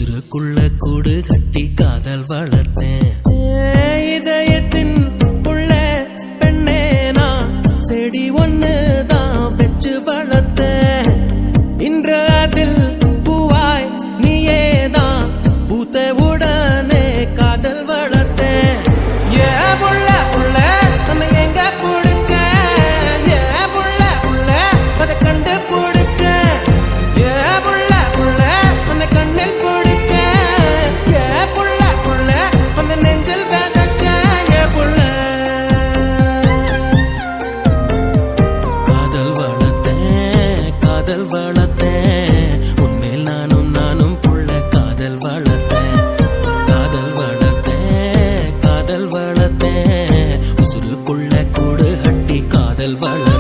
உசுருக்குள்ள கூடு கட்டி காதல் வளர்த்தேன். இதயத்தின் உள்ள பெண்ணே நான் செடி ஒண்ணுதான் வச்சு வளர்த்தேன். இன்று அதில் பூவாய் நீயேதான் பூத்த உடனே காதல் வளர்த்தேன். ஏ புள்ள புள்ள நம்ம எங்க பிடிச்சேன், ஏ புள்ள புள்ள அதை கண்டு பிடிச்சேன், ஏ புள்ள புள்ள உன்னை கண்ணில் பிடிச்சேன், ஏ புள்ள புள்ள உன்னை நெஞ்சில் விதைச்சேன். ஏ புள்ள காதல் வளர்த்தேன், காதல் வளர்த்தேன், உன்மேல் நானும் புள்ள காதல் வளர்த்தேன், காதல் வளர்த்தேன், காதல் வளர்த்தேன், உசுருக்குள்ள கூடு கட்டி காதல் வளர்த்தேன்.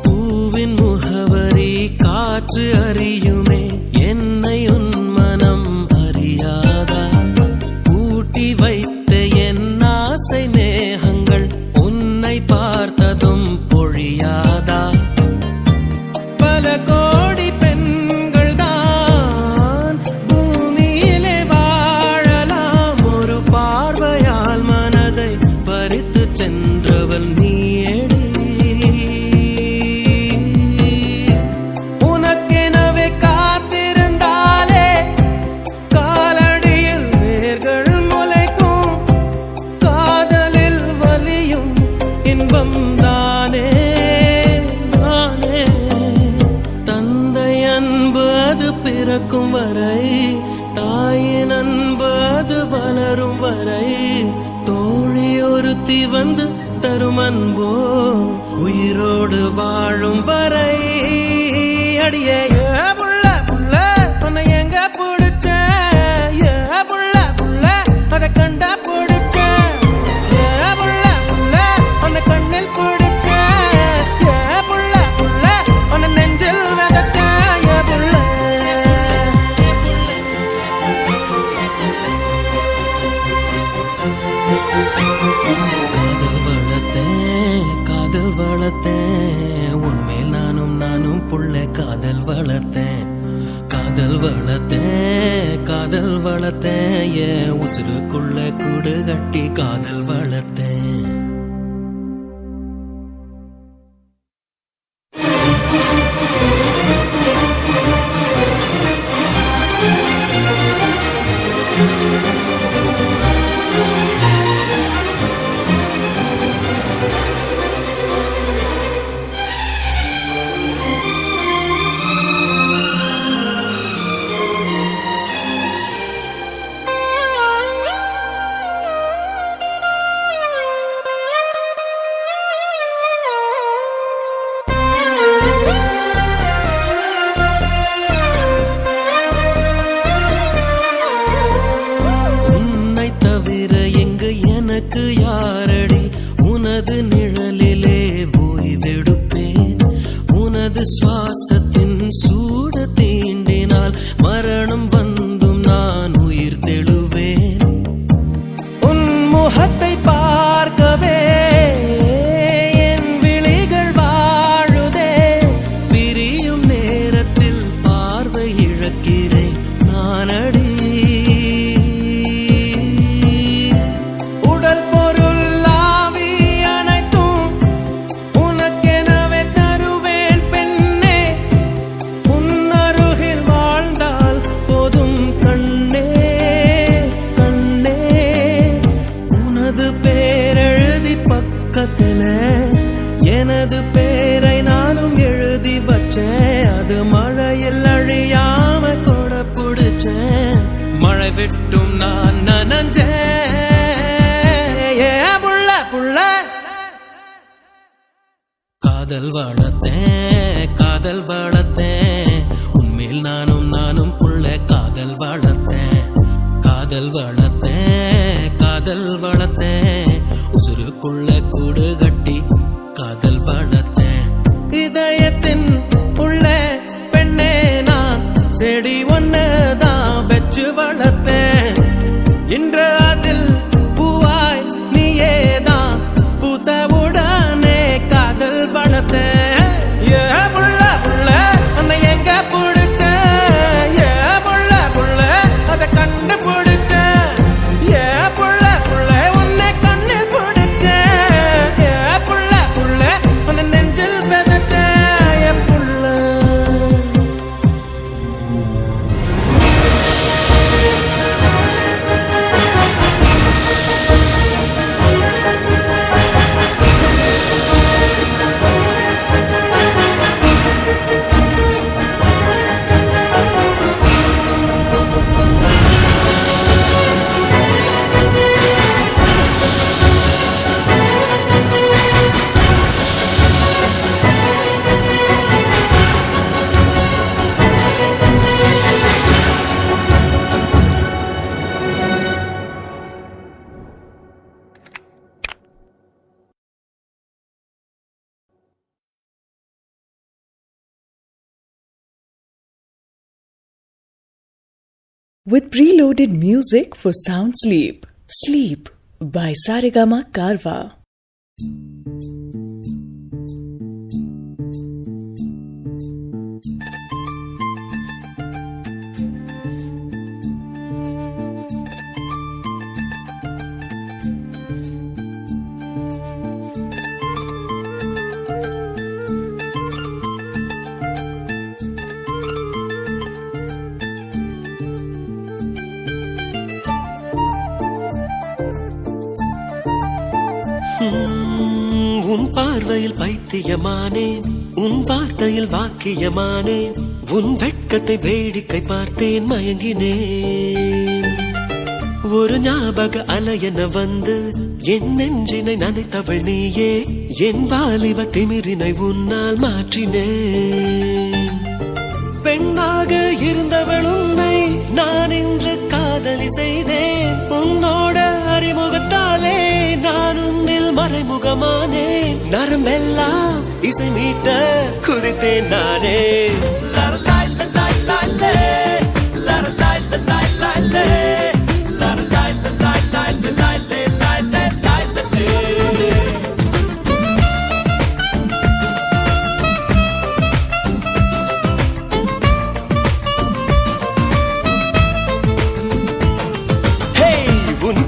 பூவின் முகவரி காற்று அறியுமே, என்னை உன் மனம் அறியாதா? கூட்டி வைத்த என் ஆசை மேகங்கள் உன்னை பார்த்ததும் பொழியாதா? பல கோடி பெண்கள் தான் பூமியிலே வாழலாம், ஒரு பார்வையால் மனதை பறித்து சென்றவள் நீயேடி. உனக்கெனவே காத்திருந்தாலே காலடியில் வேர்கள் முளைக்கும், காதலில் வலியும் இன்பம் தானே நானே. தந்தை அன்பு அது பிறக்கும் வரை, தாயின் அன்பு அது வளரும் வரை, தோழி ஒருத்தி வந்து தரும் அன்போ உயிரோடு வாழும் வரை. அடியே ஏ புள்ள புள்ள உன்னை எங்க பிடிச்சேன், ஏ புள்ள புள்ள அதை கண்டா பிடிச்சேன், ஏ புள்ள புள்ள உன்னை கண்ணில் பிடிச்சேன், ஏ புள்ள புள்ள உன்னை நெஞ்சில் விதைச்சேன். ஏ புள்ள காதல் வளர்த்தேன், காதல் வளர்த்தேன், உன்மேல் நானும் புள்ள காதல் வளர்த்தேன், காதல் வளர்த்தேன், காதல் வளர்த்தேன், என் உசுருக்குள்ள கூடு கட்டி காதல் வளர்த்தேன். எனக்கு யாரடி, உனது நிழலிலே ஓய்வெடுப்பேன், உனது சுவாசத்தின் சூட தீண்டினால் மரணம் வந்தும் நான் உயிர் தெழுவேன். உன் முகத்தை பார்க்கவே என் விழிகள் வாழுதே, பிரியும் நேரத்தில் பார்வை இழக்கிறேன் நானடி. எனது பேரை நானும் எழுதி வச்சேன், அது மழையில் அழியாம கொடை பிடிச்சேன், மழை விட்டும் நான் நனஞ்சேன். காதல் வளர்த்தேன் காதல் வளர்த்தேன் உன்மேல் நானும் புள்ள காதல் வளர்த்தேன் காதல் வளர்த்தேன் காதல் வளர்த்தேன் உசுருக்குள்ள கூடு கட்டி காதல் வளர்த்தேன் இதயத்தின் உள்ள பெண்ணே நான் செடி ஒன்னுதான் வச்சு வளர்த்தேன் இன்று அதில் பூவாய் நீயேதான் பூத்தவுடனே காதல் வளர்த்தேன் ஏ புள்ள புள்ள உன்னை எங்க பிடிச்ச ஏ புள்ள புள்ள அதை கண்டுபிடிச்ச ஏ புள்ள புள்ள உன்னை கண்ணு பிடிச்ச ஏ புள்ள புள்ள உன்னை நெஞ்சில் விதைச்ச ஏ புள்ள With preloaded music for sound sleep. Sleep by Saregama Karwa. உன் பார்வையில் பைத்தியமானேன் உன் வார்த்தையில் வாக்கியமானேன் உன் வெட்கத்தை வேடிக்கை பார்த்தேன் மயங்கினேன் ஒரு ஞாபக அலையென வந்து என் நெஞ்சினை நனைத்தவள் நீயே என் வாலிப திமிரினை உன்னால் மாற்றினேன் பெண்ணாக இருந்தவள் உன்னை நான் இன்று காதலி செய்தேன் உன்னோட அறிமுகத்தாலே நான் உன்னில் மறைமுகமானே நரம்பெல்லாம் இசை மீட்ட குதித்தேன் நானே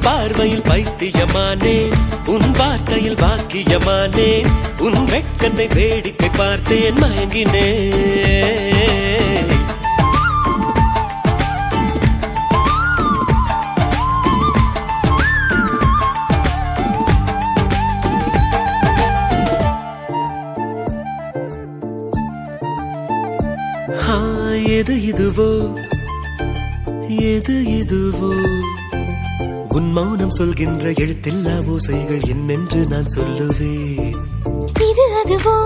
பார்வையில் பைத்தியமானே உன் வார்த்தையில் வாக்கியமானே உன் வெட்கத்தை வேடிக்கை பார்த்தேன் மயங்கினே எது இதுவோ எது இதுவோ உன் மௌனம் சொல்கின்ற எழுத்தில்லா ஓசைகள் என்னென்று நான் சொல்லுவேன் இது அதுவோ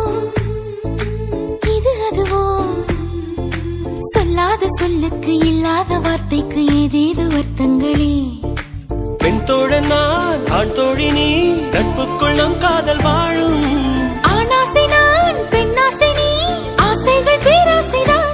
சொல்லாத சொல்லுக்கு இல்லாத வார்த்தைக்கு ஏதேது அர்த்தங்களே பெண் தோழன் நான் ஆண் தோழி நீ நட்புக்குள் நம் காதல் வாழும் ஆணாசை நான் பெண்ணாசை நீ ஆசைகள் பேராசைதான்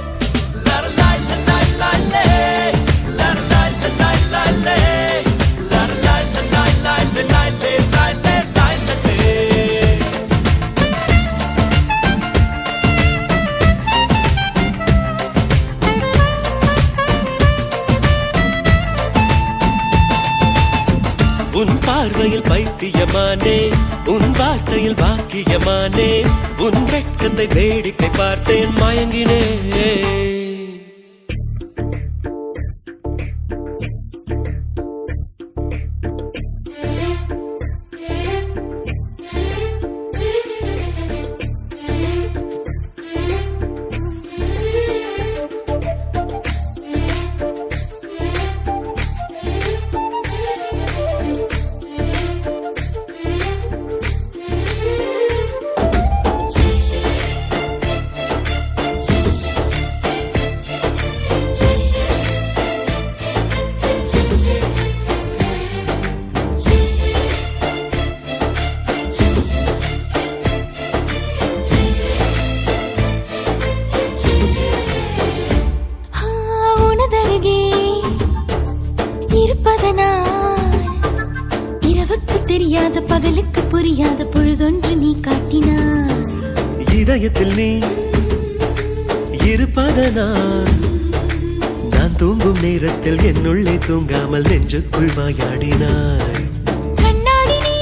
உன் பார்வையில் பைத்தியமானே உன் வார்த்தையில் வாக்கியமானே உன் வெட்கத்தை வேடிக்கை பார்த்தேன் மயங்கினே தெரியாத பொழுதொன்று நீ காட்டினாய். இதயத்தில் நீ இருப்பதனால் நான் தூங்கும் நேரத்தில் என்னுள்ளே தூங்காமல் நெஞ்சுக்குள் வாயாடினாய். கண்ணாடி நீ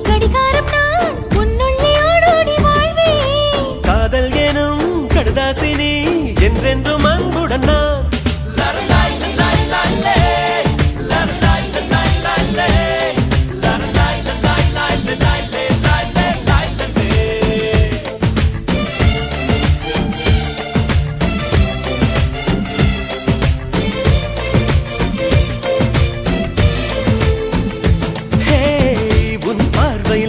கடிகாரம் நான் உன்னுள்ளே ஓடோடி வாழ்வேன். காதல் எனும் கடுதாசினி என்றென்றும் அன்புடன் நான்.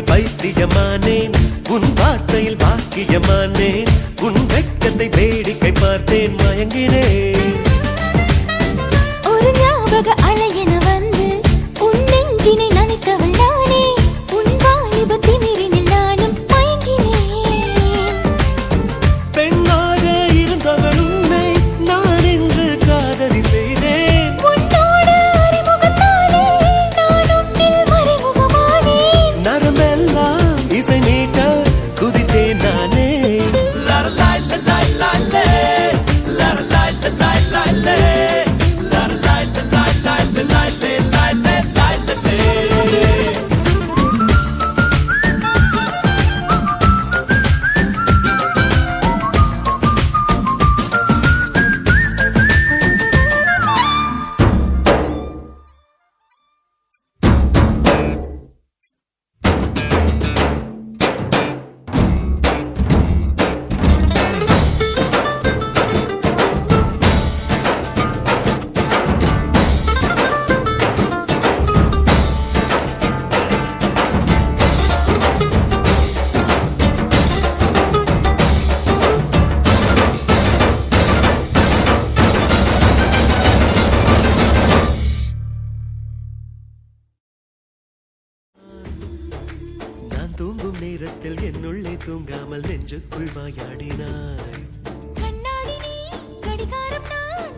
பைத்தியமானேன் உன் வார்த்தையில் பாக்கியமானேன். உன் வெட்கத்தை வேடிக்கை பார்த்தேன் மயங்கினேன். ஒரு ஞாபக அலையென வந்து உன் நெஞ்சினை நனைத்தவள் நானே. உன் வாலிப திமிரினில் நானும் மயங்கினேன். பெண்ணாக இருந்தவள் உன்னை நான் என்று காதலி செய்தேன். உன்னோடு அறிமுகத்தாலே நான் உன்னில் மறைமுகமானேன். நரம்பெல்லாம் இசை மீட்ட குதித்தேன் நானே. தூங்கும் நேரத்தில் என்னுள்ளே தூங்காமல் நெஞ்சுக்குள் வாயாடினாய். கண்ணாடி நீ கடிகாரம் நான்